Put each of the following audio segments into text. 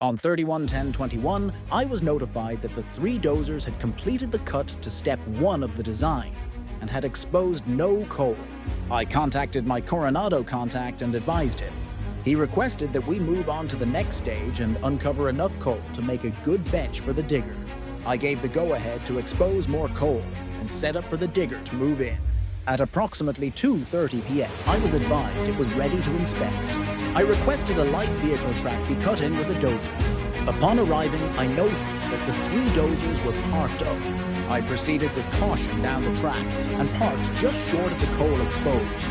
On 31/10/21, I was notified that the three dozers had completed the cut to step 1 of the design and had exposed no coal. I contacted my Coronado contact and advised him. He requested that we move on to the next stage and uncover enough coal to make a good bench for the digger. I gave the go-ahead to expose more coal and set up for the digger to move in. At approximately 2:30 p.m., I was advised it was ready to inspect. I requested a light vehicle track be cut in with a dozer. Upon arriving, I noticed that the three dozers were parked up. I proceeded with caution down the track and parked just short of the coal exposed.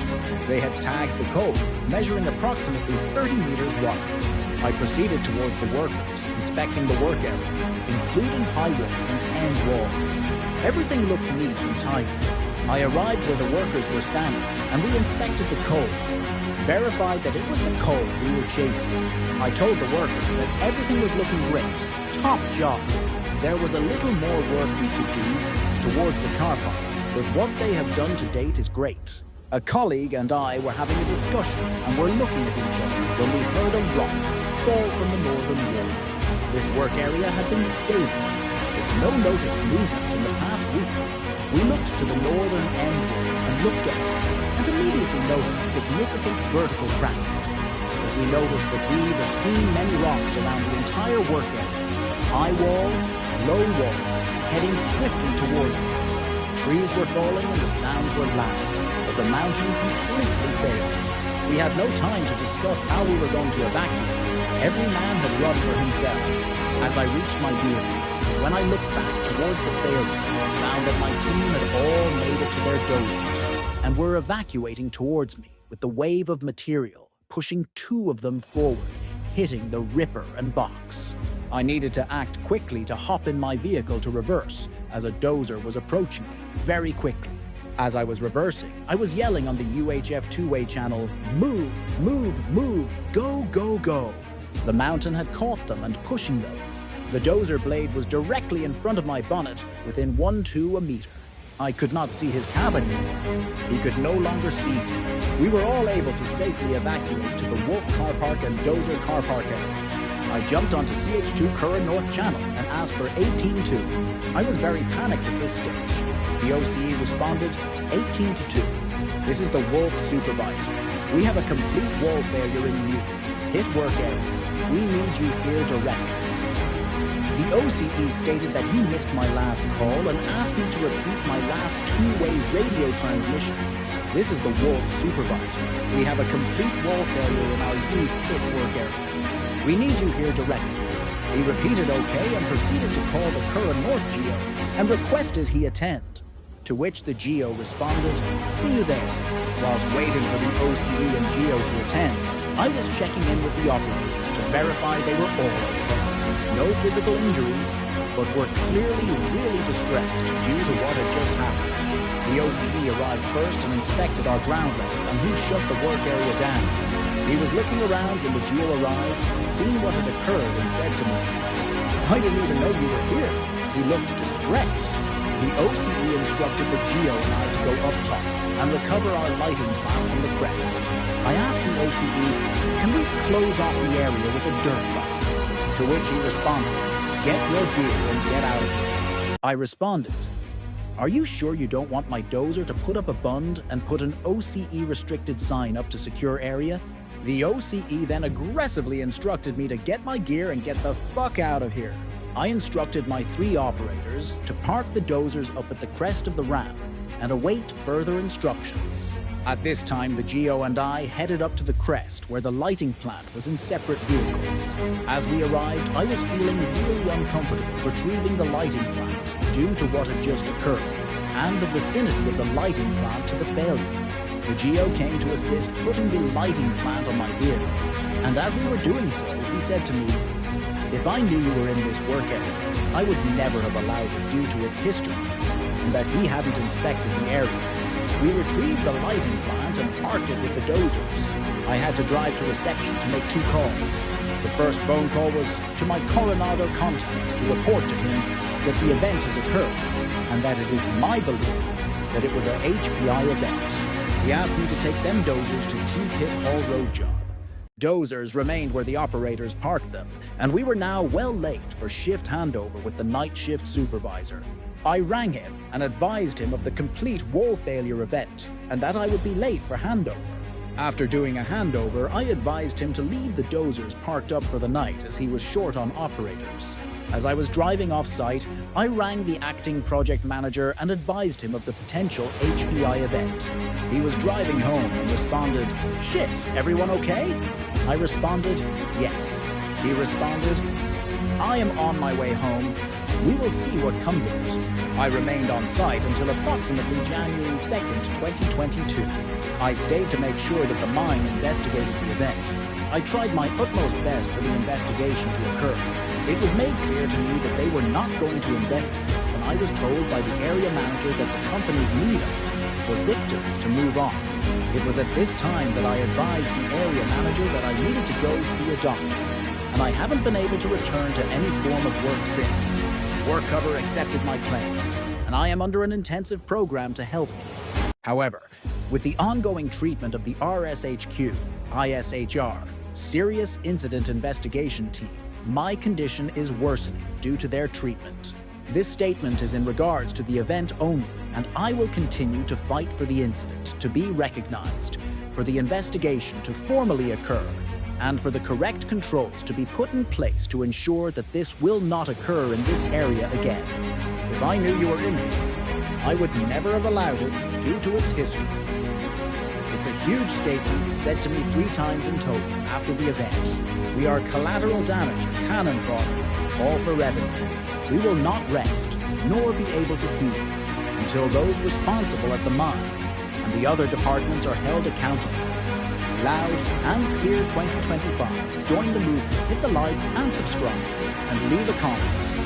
They had tagged the coal, measuring approximately 30 meters wide. I proceeded towards the workers, inspecting the work area, including high walls and end walls. Everything looked neat and tidy. I arrived where the workers were standing, and we inspected the coal, verified that it was the coal we were chasing. I told the workers that everything was looking great, top job. There was a little more work we could do towards the car park, but what they have done to date is great. A colleague and I were having a discussion and were looking at each other when we heard a rock fall from the northern wall. This work area had been stable, with no noticed movement in the past week. We looked to the northern end wall and looked up, and immediately noticed significant vertical cracking. As we noticed that we had seen many rocks around the entire work area, high wall, low wall, heading swiftly towards us. Trees were falling and the sounds were loud, but the mountain completely failed. We had no time to discuss how we were going to evacuate. Every man had run for himself. As I reached my vehicle, when I looked back towards the failure, I found that my team had all made it to their dozers and were evacuating towards me with the wave of material, pushing two of them forward, hitting the ripper and box. I needed to act quickly to hop in my vehicle to reverse, as a dozer was approaching me very quickly. As I was reversing, I was yelling on the UHF two-way channel, "Move, move, move, go, go, go." The mountain had caught them and pushing them. The dozer blade was directly in front of my bonnet, within 1-2 meters. I could not see his cab anymore. He could no longer see me. We were all able to safely evacuate to the Wolf Car Park and Dozer Car Park area. I jumped onto CH2 Curragh North Channel and asked for 18-2. I was very panicked at this stage. The OCE responded, 18-2. This is the Wolf supervisor. We have a complete wall failure in view. Hit work area. We need you here directly. The OCE stated that he missed my last call and asked me to repeat my last two-way radio transmission. This is the Wolf supervisor. We have a complete wall failure in our U pit work area. We need you here directly. He repeated okay and proceeded to call the Curragh North GO and requested he attend. To which the GO responded, "See you there." Whilst waiting for the OCE and GO to attend, I was checking in with the operators to verify they were all okay. No physical injuries, but were clearly really distressed due to what had just happened. The OCE arrived first and inspected our ground level, and he shut the work area down. He was looking around when the GO arrived and seen what had occurred and said to me, "I didn't even know you were here." He looked distressed. The OCE instructed the GO and I to go up top and recover our lighting plan from the crest. I asked the OCE, "Can we close off the area with a dirt bomb?" To which he responded, "Get your gear and get out of here." I responded, "Are you sure you don't want my dozer to put up a bund and put an OCE restricted sign up to secure area?" The OCE then aggressively instructed me to get my gear and get the fuck out of here. I instructed my 3 operators to park the dozers up at the crest of the ramp and await further instructions. At this time, the GO and I headed up to the crest where the lighting plant was in separate vehicles. As we arrived, I was feeling really uncomfortable retrieving the lighting plant due to what had just occurred and the vicinity of the lighting plant to the failure. The GO came to assist putting the lighting plant on my vehicle, and as we were doing so, he said to me, "If I knew you were in this work area, I would never have allowed it due to its history, and that he hadn't inspected the area. We retrieved the lighting plant and parked it with the dozers. I had to drive to reception to make 2 calls. The first phone call was to my Coronado contact to report to him that the event has occurred, and that it is my belief that it was a HPI event. He asked me to take them dozers to T-Pit Hall Road job. Dozers remained where the operators parked them, and we were now well late for shift handover with the night shift supervisor. I rang him and advised him of the complete wall failure event and that I would be late for handover. After doing a handover, I advised him to leave the dozers parked up for the night as he was short on operators. As I was driving off-site, I rang the acting project manager and advised him of the potential HPI event. He was driving home and responded, "Shit, everyone okay?" I responded, "Yes." He responded, "I am on my way home. We will see what comes of it." I remained on site until approximately January 2nd, 2022. I stayed to make sure that the mine investigated the event. I tried my utmost best for the investigation to occur. It was made clear to me that they were not going to investigate, and I was told by the area manager that the companies need us, or victims, to move on. It was at this time that I advised the area manager that I needed to go see a doctor, and I haven't been able to return to any form of work since. WorkCover accepted my claim, and I am under an intensive program to help me. However, with the ongoing treatment of the RSHQ, ISHR, Serious Incident Investigation Team, my condition is worsening due to their treatment. This statement is in regards to the event only, and I will continue to fight for the incident to be recognized, for the investigation to formally occur, and for the correct controls to be put in place to ensure that this will not occur in this area again. If I knew you were in here, I would never have allowed it due to its history. It's a huge statement said to me 3 times in total after the event. We are collateral damage, cannon fodder, all for revenue. We will not rest, nor be able to heal, until those responsible at the mine and the other departments are held accountable. Loud and Clear 2025. Join the movement, hit the like and subscribe, and leave a comment.